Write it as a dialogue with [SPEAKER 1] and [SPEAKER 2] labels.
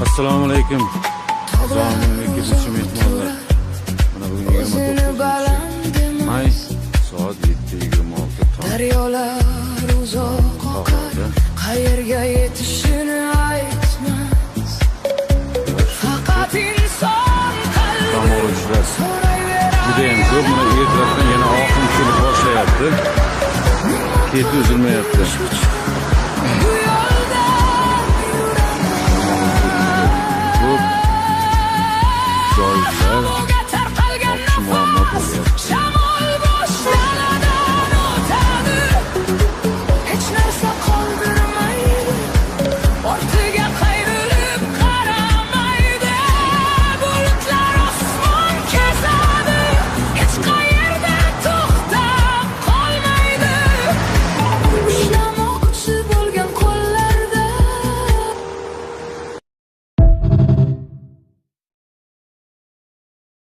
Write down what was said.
[SPEAKER 1] Assalomu alaykum. Zominlik ketuvchi mehmonlar. Mana bugun 29-may soat 7:26
[SPEAKER 2] Daryolar uzoq oqar, qayerga yetishini aytmas. Faqat inson qalbi so'rayveradi.
[SPEAKER 1] Judayam ko'p. Mana ertalabdan yana oqim kelib boshlayapti. Keti uzilmayapti.